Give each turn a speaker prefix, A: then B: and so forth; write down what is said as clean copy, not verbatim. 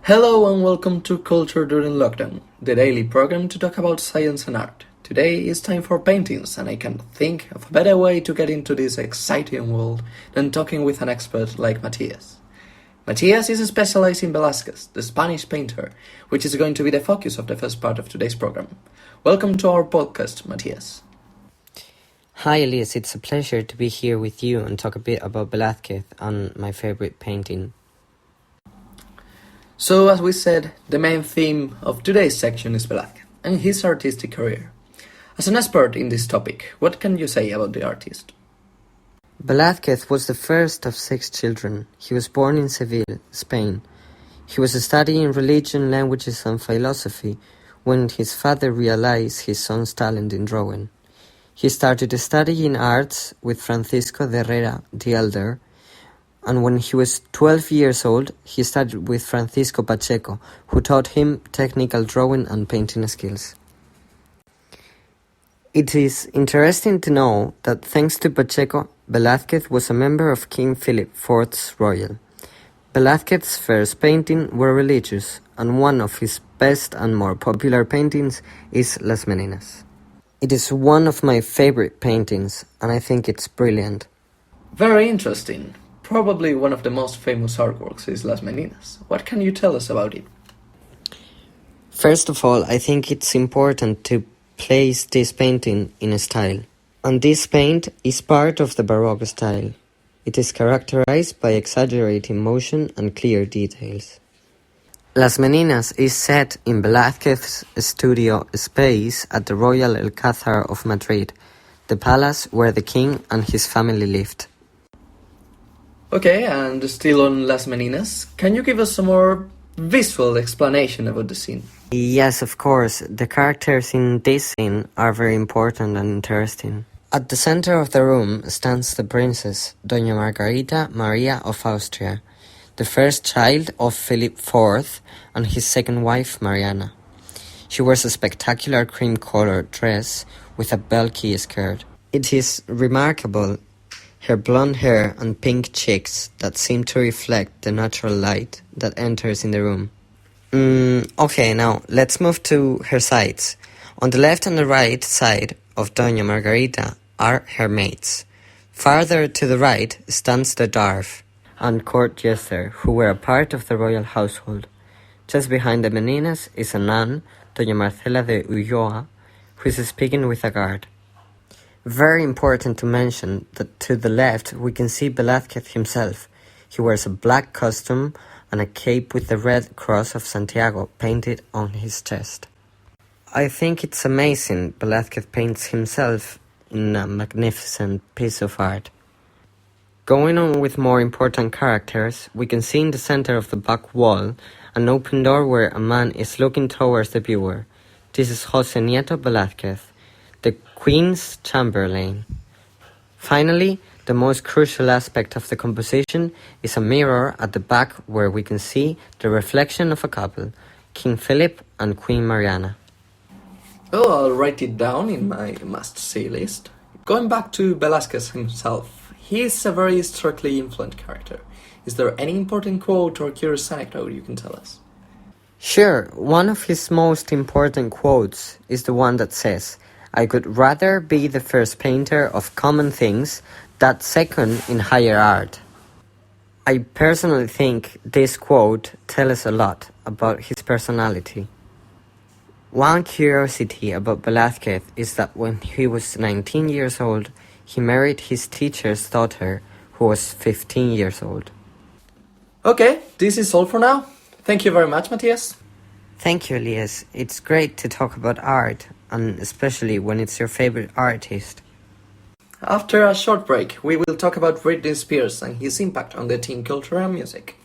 A: Hello and welcome to Culture During Lockdown, the daily program to talk about science and art. Today is time for paintings, and I can't think of a better way to get into this exciting world than talking with an expert like Matias. Matias is specialized in Velázquez, the Spanish painter, which is going to be the focus of the first part of today's program. Welcome to our podcast, Matias.
B: Hi Elias, it's a pleasure to be here with you and talk a bit about Velázquez and my favorite painting.
A: So, as we said, the main theme of today's section is Velázquez and his artistic career. As an expert in this topic, what can you say about the artist?
B: Velázquez was the first of 6 children. He was born in Seville, Spain. He was studying religion, languages and philosophy when his father realized his son's talent in drawing. He started studying arts with Francisco de Herrera the Elder, and when he was 12 years old, he studied with Francisco Pacheco, who taught him technical drawing and painting skills. It is interesting to know that thanks to Pacheco, Velázquez was a member of King Philip IV's royal. Velázquez's first paintings were religious, and one of his best and more popular paintings is Las Meninas. It is one of my favorite paintings, and I think it's brilliant.
A: Very interesting. Probably one of the most famous artworks is Las Meninas. What can you tell us about it?
B: First of all, I think it's important to place this painting in a style. And this paint is part of the Baroque style. It is characterized by exaggerating motion and clear details. Las Meninas is set in Velázquez's studio space at the Royal Alcázar of Madrid, the palace where the king and his family lived.
A: Okay, and still on Las Meninas, can you give us some more visual explanation about the scene?
B: Yes, of course. The characters in this scene are very important and interesting. At the center of the room stands the princess, Doña Margarita Maria of Austria, the first child of Philip IV and his second wife, Mariana. She wears a spectacular cream-colored dress with a bulky skirt. It is remarkable her blonde hair and pink cheeks that seem to reflect the natural light that enters in the room. Okay, now let's move to her sides. On the left and the right side of Doña Margarita are her maids. Farther to the right stands the dwarf and court jester who were a part of the royal household. Just behind the Meninas is a nun, Doña Marcela de Ulloa, who is speaking with a guard. Very important to mention that to the left we can see Velázquez himself. He wears a black costume and a cape with the Red Cross of Santiago painted on his chest. I think it's amazing Velázquez paints himself in a magnificent piece of art. Going on with more important characters, we can see in the center of the back wall an open door where a man is looking towards the viewer. This is José Nieto Velázquez, the Queen's Chamberlain. Finally, the most crucial aspect of the composition is a mirror at the back where we can see the reflection of a couple, King Philip and Queen Mariana.
A: Oh, I'll write it down in my must-see list. Going back to Velázquez himself, he is a very strictly influent character. Is there any important quote or curious anecdote you can tell us?
B: Sure, one of his most important quotes is the one that says, "I could rather be the first painter of common things than second in higher art." I personally think this quote tells us a lot about his personality. One curiosity about Velázquez is that when he was 19 years old, he married his teacher's daughter, who was 15 years old.
A: Okay, this is all for now. Thank you very much, Matias.
B: Thank you, Elias. It's great to talk about art, and especially when it's your favorite artist.
A: After a short break, we will talk about Britney Spears and his impact on the teen culture and music.